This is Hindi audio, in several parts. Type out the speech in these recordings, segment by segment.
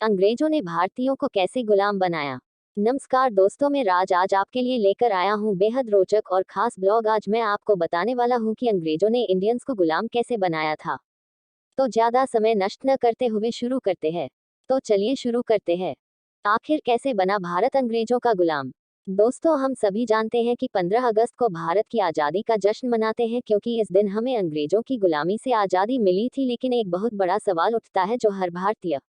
अंग्रेजों ने भारतीयों को कैसे गुलाम बनाया। नमस्कार दोस्तों, मैं राज आज आपके लिए लेकर आया हूँ बेहद रोचक और खास ब्लॉग। आज मैं आपको बताने वाला हूँ कि अंग्रेजों ने इंडियंस को गुलाम कैसे बनाया था। तो ज्यादा समय नष्ट न करते हुए शुरू करते हैं। तो चलिए शुरू करते हैं। आखिर कैसे बना भारत अंग्रेजों का गुलाम। दोस्तों, हम सभी जानते हैं कि 15 अगस्त को भारत की आज़ादी का जश्न मनाते हैं क्योंकि इस दिन हमें अंग्रेजों की गुलामी से आज़ादी मिली थी। लेकिन एक बहुत बड़ा सवाल उठता है जो हर भारतीय,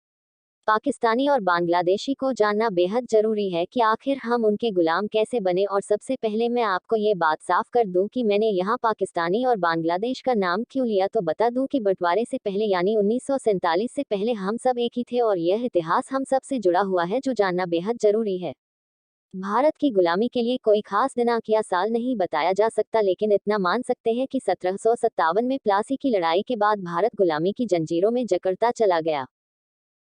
पाकिस्तानी और बांग्लादेशी को जानना बेहद जरूरी है कि आखिर हम उनके गुलाम कैसे बने। और सबसे पहले मैं आपको ये बात साफ कर दूं कि मैंने यहाँ पाकिस्तानी और बांग्लादेश का नाम क्यों लिया। तो बता दूं कि बंटवारे से पहले यानी 1947 से पहले हम सब एक ही थे और यह इतिहास हम सब से जुड़ा हुआ है जो जानना बेहद जरूरी है। भारत की गुलामी के लिए कोई खास दिनांक या साल नहीं बताया जा सकता, लेकिन इतना मान सकते हैं कि 1757 में प्लासी की लड़ाई के बाद भारत गुलामी की जंजीरों में जकड़ता चला गया।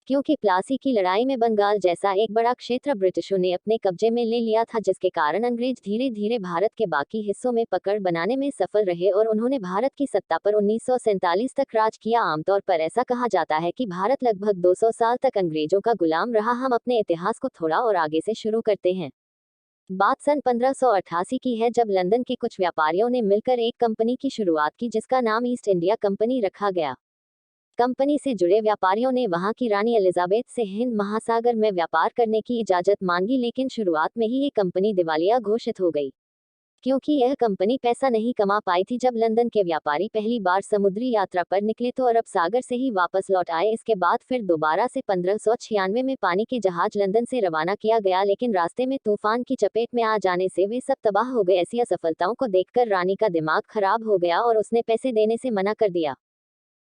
क्योंकि प्लासी की लड़ाई में बंगाल जैसा एक बड़ा क्षेत्र ब्रिटिशों ने अपने कब्जे में ले लिया था, जिसके कारण अंग्रेज धीरे धीरे भारत के बाकी हिस्सों में पकड़ बनाने में सफल रहे और उन्होंने भारत की सत्ता पर 1947 तक राज किया। आमतौर पर ऐसा कहा जाता है कि भारत लगभग 200 साल तक अंग्रेजों का गुलाम रहा। हम अपने इतिहास को थोड़ा और आगे से शुरू करते हैं। बात सन 1588 की है, जब लंदन के कुछ व्यापारियों ने मिलकर एक कंपनी की शुरुआत की जिसका नाम ईस्ट इंडिया कंपनी रखा गया। कंपनी से जुड़े व्यापारियों ने वहां की रानी एलिजाबेथ से हिंद महासागर में व्यापार करने की इजाजत मांगी, लेकिन शुरुआत में ही ये कंपनी दिवालिया घोषित हो गई क्योंकि यह कंपनी पैसा नहीं कमा पाई थी। जब लंदन के व्यापारी पहली बार समुद्री यात्रा पर निकले तो अरब सागर से ही वापस लौट आए। इसके बाद फिर दोबारा से 1596 में पानी के जहाज लंदन से रवाना किया गया, लेकिन रास्ते में तूफान की चपेट में आ जाने से वे सब तबाह हो गए। ऐसी असफलताओं को देखकर रानी का दिमाग खराब हो गया और उसने पैसे देने से मना कर दिया।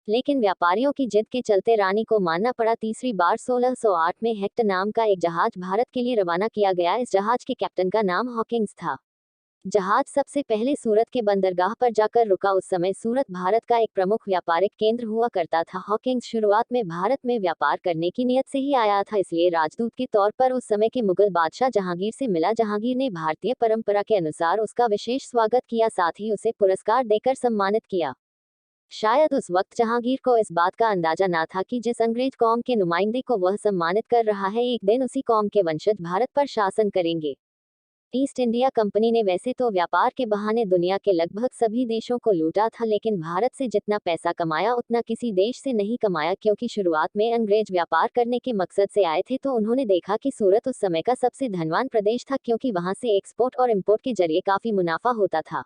लेकिन व्यापारियों की जिद के चलते रानी को मानना पड़ा। तीसरी बार 1608 में हेक्टर नाम का एक जहाज भारत के लिए रवाना किया गया। इस जहाज के कैप्टन का नाम हॉकिंस था। जहाज सबसे पहले सूरत के बंदरगाह पर जाकर रुका। उस समय सूरत भारत का एक प्रमुख व्यापारिक केंद्र हुआ करता था। हॉकिंस शुरुआत में भारत में व्यापार करने की नीयत से ही आया था, इसलिए राजदूत के तौर पर उस समय के मुगल बादशाह जहांगीर से मिला। जहांगीर ने भारतीय परंपरा के अनुसार उसका विशेष स्वागत किया, साथ ही उसे पुरस्कार देकर सम्मानित किया। शायद उस वक्त जहांगीर को इस बात का अंदाजा ना था कि जिस अंग्रेज कौम के नुमाइंदे को वह सम्मानित कर रहा है, एक दिन उसी कौम के वंशज भारत पर शासन करेंगे। ईस्ट इंडिया कंपनी ने वैसे तो व्यापार के बहाने दुनिया के लगभग सभी देशों को लूटा था, लेकिन भारत से जितना पैसा कमाया उतना किसी देश से नहीं कमाया। क्योंकि शुरुआत में अंग्रेज व्यापार करने के मकसद से आए थे, तो उन्होंने देखा कि सूरत उस समय का सबसे धनवान प्रदेश था, क्योंकि वहां से एक्सपोर्ट और इम्पोर्ट के जरिए काफी मुनाफा होता था।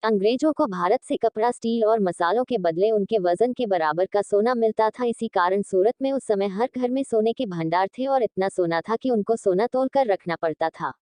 अंग्रेजों को भारत से कपड़ा, स्टील और मसालों के बदले उनके वजन के बराबर का सोना मिलता था। इसी कारण सूरत में उस समय हर घर में सोने के भंडार थे और इतना सोना था कि उनको सोना तोल कर रखना पड़ता था।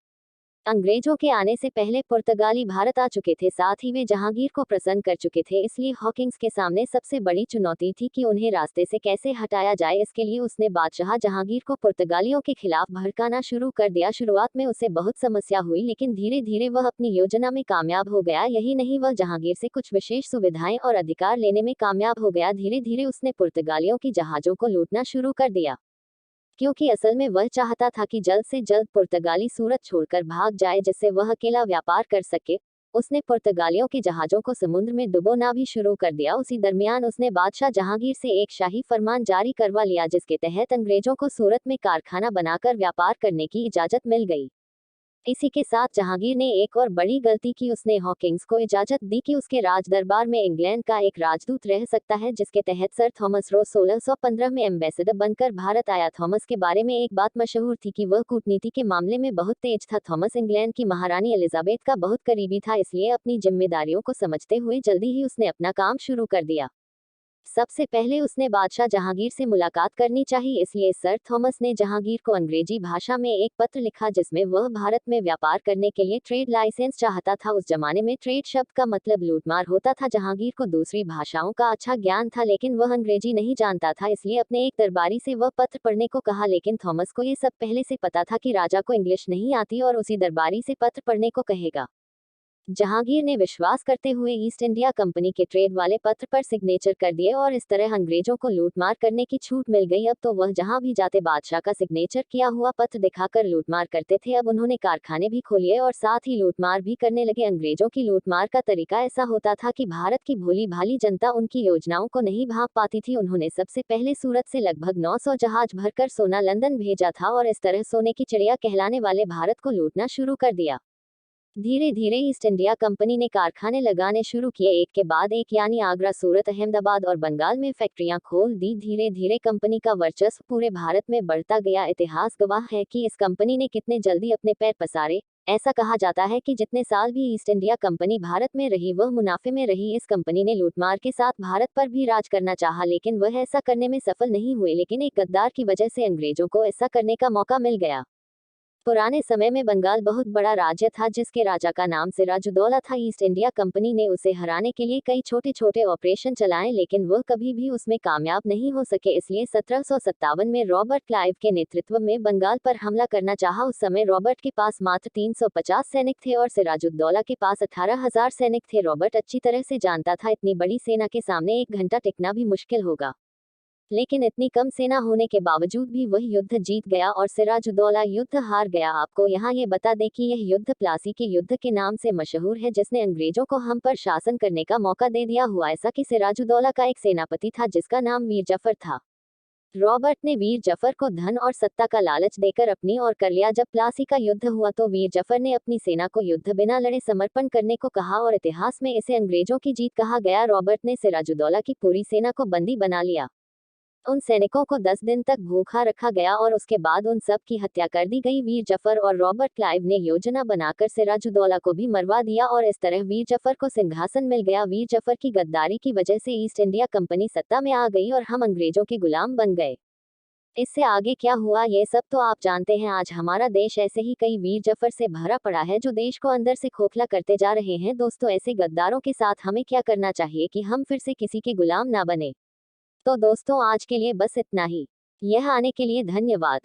अंग्रेजों के आने से पहले पुर्तगाली भारत आ चुके थे, साथ ही वे जहांगीर को प्रसन्न कर चुके थे। इसलिए हॉकिंस के सामने सबसे बड़ी चुनौती थी कि उन्हें रास्ते से कैसे हटाया जाए। इसके लिए उसने बादशाह जहांगीर को पुर्तगालियों के खिलाफ भड़काना शुरू कर दिया। शुरुआत में उसे बहुत समस्या हुई, लेकिन धीरे धीरे वह अपनी योजना में कामयाब हो गया। यही नहीं, वह जहांगीर से कुछ विशेष सुविधाएं और अधिकार लेने में कामयाब हो गया। धीरे धीरे उसने पुर्तगालियों की जहाजों को लूटना शुरू कर दिया, क्योंकि असल में वह चाहता था कि जल्द से जल्द पुर्तगाली सूरत छोड़कर भाग जाए, जिससे वह अकेला व्यापार कर सके। उसने पुर्तगालियों के जहाजों को समुद्र में डुबोना भी शुरू कर दिया। उसी दरमियान उसने बादशाह जहांगीर से एक शाही फरमान जारी करवा लिया, जिसके तहत अंग्रेजों को सूरत में कारखाना बनाकर व्यापार करने की इजाजत मिल गई। इसी के साथ जहांगीर ने एक और बड़ी गलती की। उसने हॉकिंस को इजाजत दी कि उसके राज दरबार में इंग्लैंड का एक राजदूत रह सकता है, जिसके तहत सर थॉमस रो 1615 में एम्बेसडर बनकर भारत आया। थॉमस के बारे में एक बात मशहूर थी कि वह कूटनीति के मामले में बहुत तेज था। थॉमस इंग्लैंड की महारानी एलिजाबेथ का बहुत करीबी था, इसलिए अपनी जिम्मेदारियों को समझते हुए जल्दी ही उसने अपना काम शुरू कर दिया। सबसे पहले उसने बादशाह जहांगीर से मुलाकात करनी चाहिए, इसलिए सर थॉमस ने जहांगीर को अंग्रेजी भाषा में एक पत्र लिखा, जिसमें वह भारत में व्यापार करने के लिए ट्रेड लाइसेंस चाहता था। उस जमाने में ट्रेड शब्द का मतलब लूटमार होता था। जहांगीर को दूसरी भाषाओं का अच्छा ज्ञान था, लेकिन वह अंग्रेजी नहीं जानता था, इसलिए अपने एक दरबारी से वह पत्र पढ़ने को कहा। लेकिन थॉमस को ये सब पहले से पता था कि राजा को इंग्लिश नहीं आती और उसी दरबारी से पत्र पढ़ने को कहेगा। जहांगीर ने विश्वास करते हुए ईस्ट इंडिया कंपनी के ट्रेड वाले पत्र पर सिग्नेचर कर दिए और इस तरह अंग्रेजों को लूटमार करने की छूट मिल गई। अब तो वह जहां भी जाते बादशाह का सिग्नेचर किया हुआ पत्र दिखाकर लूटमार करते थे। अब उन्होंने कारखाने भी खोलिए और साथ ही लूटमार भी करने लगे। अंग्रेजों की लूटमार का तरीका ऐसा होता था कि भारत की भोली भाली जनता उनकी योजनाओं को नहीं भांप पाती थी। उन्होंने सबसे पहले सूरत से लगभग 900 जहाज भरकर सोना लंदन भेजा था और इस तरह सोने की चिड़िया कहलाने वाले भारत को लूटना शुरू कर दिया। धीरे धीरे ईस्ट इंडिया कंपनी ने कारखाने लगाने शुरू किए, एक के बाद एक, यानी आगरा, सूरत, अहमदाबाद और बंगाल में फैक्ट्रियां खोल दी। धीरे धीरे कंपनी का वर्चस्व पूरे भारत में बढ़ता गया। इतिहास गवाह है कि इस कंपनी ने कितने जल्दी अपने पैर पसारे। ऐसा कहा जाता है कि जितने साल भी ईस्ट इंडिया कंपनी भारत में रही वह मुनाफे में रही। इस कंपनी ने लूटमार के साथ भारत पर भी राज करना चाहा, लेकिन वह ऐसा करने में सफल नहीं हुए। लेकिन एक गद्दार की वजह से अंग्रेजों को ऐसा करने का मौका मिल गया। पुराने समय में बंगाल बहुत बड़ा राज्य था जिसके राजा का नाम सिराजुद्दौला था। ईस्ट इंडिया कंपनी ने उसे हराने के लिए कई छोटे छोटे ऑपरेशन चलाए, लेकिन वह कभी भी उसमें कामयाब नहीं हो सके। इसलिए 1757 में रॉबर्ट क्लाइव के नेतृत्व में बंगाल पर हमला करना चाहा। उस समय रॉबर्ट के पास मात्र 350 सैनिक थे और सिराजुद्दौला के पास 18,000 सैनिक थे। रॉबर्ट अच्छी तरह से जानता था इतनी बड़ी सेना के सामने 1 घंटा टिकना भी मुश्किल होगा, लेकिन इतनी कम सेना होने के बावजूद भी वह युद्ध जीत गया और सिराजुद्दौला युद्ध हार गया। आपको यहाँ ये बता दें कि यह युद्ध प्लासी के युद्ध के नाम से मशहूर है, जिसने अंग्रेजों को हम पर शासन करने का मौका दे दिया। हुआ ऐसा कि सिराजुद्दौला का एक सेनापति था जिसका नाम वीर जफर था। रॉबर्ट ने वीर जफर को धन और सत्ता का लालच देकर अपनी ओर कर लिया। जब प्लासी का युद्ध हुआ तो वीर जफर ने अपनी सेना को युद्ध बिना लड़े समर्पण करने को कहा और इतिहास में इसे अंग्रेजों की जीत कहा गया। रॉबर्ट ने सिराजुद्दौला की पूरी सेना को बंदी बना लिया। उन सैनिकों को 10 दिन तक भूखा रखा गया और उसके बाद उन सब की हत्या कर दी गई। वीर जफर और रॉबर्ट क्लाइव ने योजना बनाकर सिराजुद्दौला को भी मरवा दिया और इस तरह वीर जफर को सिंहासन मिल गया। वीर जफर की गद्दारी की वजह से ईस्ट इंडिया कंपनी सत्ता में आ गई और हम अंग्रेजों के गुलाम बन गए। इससे आगे क्या हुआ ये सब तो आप जानते हैं। आज हमारा देश ऐसे ही कई वीर जफर से भरा पड़ा है जो देश को अंदर से खोखला करते जा रहे हैं। दोस्तों, ऐसे गद्दारों के साथ हमें क्या करना चाहिए कि हम फिर से किसी के गुलाम ना बने। तो दोस्तों, आज के लिए बस इतना ही। यह आने के लिए धन्यवाद।